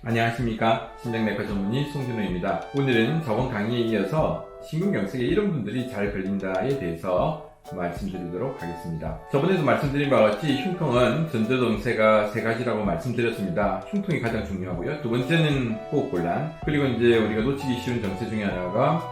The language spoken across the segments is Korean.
안녕하십니까. 심장내과 전문의 송준호입니다. 오늘은 저번 강의에 이어서 심근경색에 이런 분들이 잘 걸린다에 대해서 말씀드리도록 하겠습니다. 저번에도 말씀드린 바와 같이 흉통은 전조증세가 세 가지라고 말씀드렸습니다. 흉통이 가장 중요하고요. 두 번째는 호흡곤란, 그리고 이제 우리가 놓치기 쉬운 증세 중에 하나가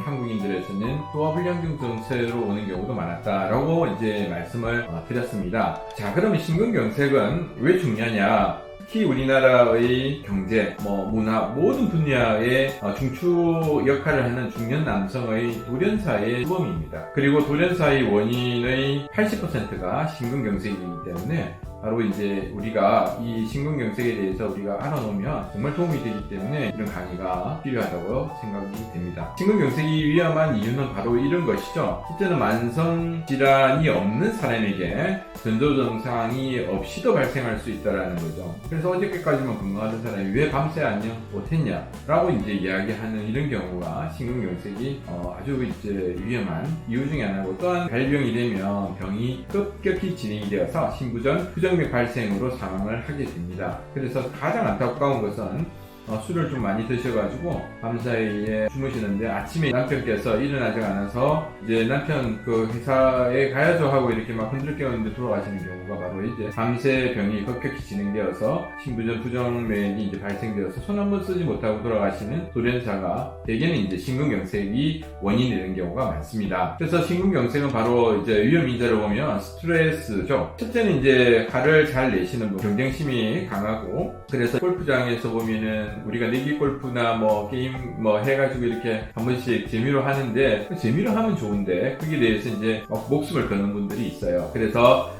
한국인들에서는 소화불량증 증세로 오는 경우도 많았다라고 이제 말씀을 드렸습니다. 자, 그러면 심근경색은 왜 중요하냐? 특히 우리나라의 경제, 문화, 모든 분야의 중추 역할을 하는 중년 남성의 돌연사의 주범입니다. 그리고 돌연사의 원인의 80%가 심근경색이기 때문에 바로 이제 우리가 이 심근경색에 대해서 우리가 알아놓으면 정말 도움이 되기 때문에 이런 강의가 필요하다고 생각이 됩니다. 심근경색이 위험한 이유는 바로 이런 것이죠. 실제는 만성질환이 없는 사람에게 전조증상이 없이도 발생할 수 있다는 거죠. 그래서 어저께까지만 건강하던 사람이 왜 밤새 안녕 못했냐 라고 이제 이야기하는 이런 경우가 심근경색이 아주 이제 위험한 이유 중에 하나고, 또한 발병이 되면 병이 급격히 진행이 되어서 심부전 부정맥 발생으로 사망을 하게 됩니다. 그래서 가장 안타까운 것은 술을 좀 많이 드셔가지고 밤사이에 주무시는데 아침에 남편께서 일어나지 않아서 이제 남편 그 회사에 가야죠 하고 이렇게 막 흔들 깨우는데 돌아가시는 경우가 바로 이제 밤새 병이 급격히 진행되어서 심부전 부정맥이 이제 발생되어서 손 한 번 쓰지 못하고 돌아가시는 돌연사가 대개는 이제 심근경색이 원인이 되는 경우가 많습니다. 그래서 심근경색은 바로 이제 위험인자로 보면 스트레스죠. 첫째는 이제 화를 잘 내시는 분, 경쟁심이 강하고, 그래서 골프장에서 보면은 우리가 내기 골프나 게임 해가지고 이렇게 한 번씩 재미로 하는데, 재미로 하면 좋은데 거기에 대해서 이제 목숨을 거는 분들이 있어요. 그래서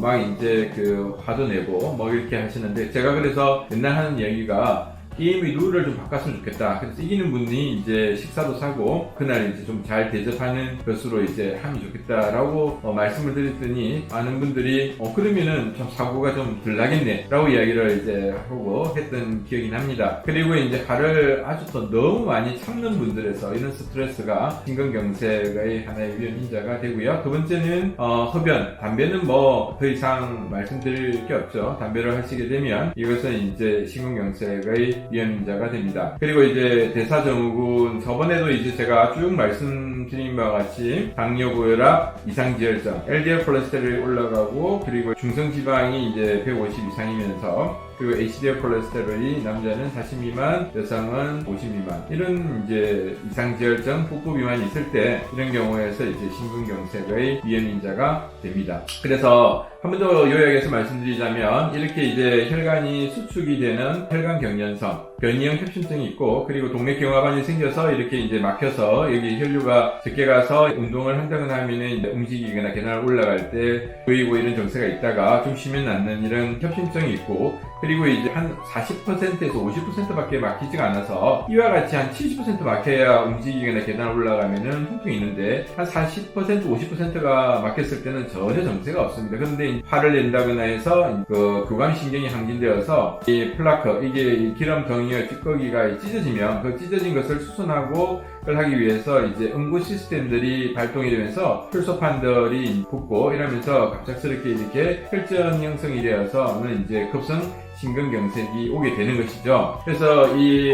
막 이제 그 화도 내고 이렇게 하시는데, 제가 그래서 맨날 하는 얘기가 게임의 룰을 좀 바꿨으면 좋겠다. 그래서 이기는 분이 이제 식사도 사고 그날 이제 좀 잘 대접하는 것으로 이제 하면 좋겠다라고 말씀을 드렸더니 많은 분들이 그러면은 좀 사고가 좀 덜 나겠네 라고 이야기를 이제 하고 했던 기억이 납니다. 그리고 이제 화를 아주 또 너무 많이 참는 분들에서 이런 스트레스가 심근경색의 하나의 위험 인자가 되고요. 두 번째는 흡연, 담배는 더 이상 말씀드릴 게 없죠. 담배를 하시게 되면 이것은 이제 심근경색의 위험인자가 됩니다. 그리고 이제 대사증후군, 저번에도 이제 제가 쭉 말씀드린 바와 같이 당뇨, 고혈압, 이상지혈증, LDL 콜레스테롤이 올라가고, 그리고 중성지방이 이제 150 이상이면서, 그리고 HDL 콜레스테롤이 남자는 40 미만, 여성은 50 미만, 이런 이제 이상지혈증, 복부 비만이 있을 때 이런 경우에서 이제 심근경색의 위험인자가 됩니다. 그래서 한 번 더 요약해서 말씀드리자면, 이렇게 이제 혈관이 수축이 되는 혈관경련성, 변이형 협심증이 있고, 그리고 동맥경화관이 생겨서 이렇게 이제 막혀서 여기 혈류가 적게 가서 운동을 한다거나 하면은 이제 움직이거나 계단을 올라갈 때 보이고 이런 증세가 있다가 좀 쉬면 낫는 이런 협심증이 있고, 그리고 이제 한 40%에서 50%밖에 막히지가 않아서 이와 같이 한 70% 막혀야 움직이거나 계단을 올라가면은 흉통이 있는데, 한 40%, 50%가 막혔을 때는 전혀 증세가 없습니다. 그런데 화를 낸다거나 해서 그 교감신경이 항진되어서 이 플라크, 이게 기름 덩이의 찌꺼기가 찢어지면 그 찢어진 것을 수선하고 그걸 하기 위해서 이제 응고 시스템들이 발동이 되면서 혈소판들이 붙고 이러면서 갑작스럽게 이렇게 혈전 형성이 되어서는 이제 급성 심근경색이 오게 되는 것이죠. 그래서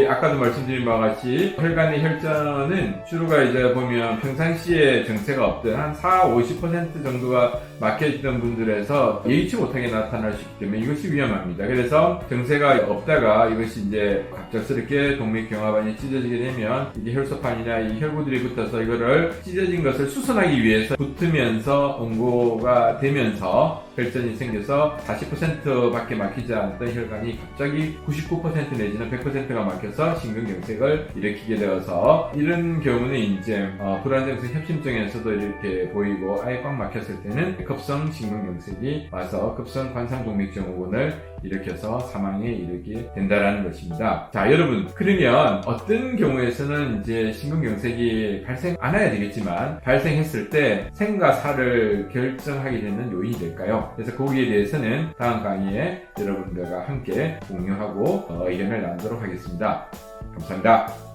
아까도 말씀드린 바와 같이 혈관의 혈전은 주로가 이제 보면 평상시에 증세가 없던 한 40-50% 정도가 막혀있던 분들에서 예기치 못하게 나타날 수 있기 때문에 이것이 위험합니다. 그래서 증세가 없다가 이것이 이제 갑작스럽게 동맥경화관이 찢어지게 되면 이게 혈소판이나 이 혈구들이 붙어서 이거를 찢어진 것을 수선하기 위해서 붙으면서 응고가 되면서 혈전이 생겨서 40%밖에 막히지 않던 혈관이 갑자기 99% 내지는 100%가 막혀서 심근경색을 일으키게 되어서, 이런 경우는 이제 불안정성 협심증에서도 이렇게 보이고, 아예 꽉 막혔을 때는 급성 심근경색이 와서 급성 관상동맥증후군을 일으켜서 사망에 이르게 된다라는 것입니다. 자, 여러분, 그러면 어떤 경우에서는 이제 심근경색이 발생 안 해야 되겠지만 발생했을 때 생과 사를 결정하게 되는 요인이 될까요? 그래서 거기에 대해서는 다음 강의에 여러분들과 함께 공유하고 의견을 나누도록 하겠습니다. 감사합니다.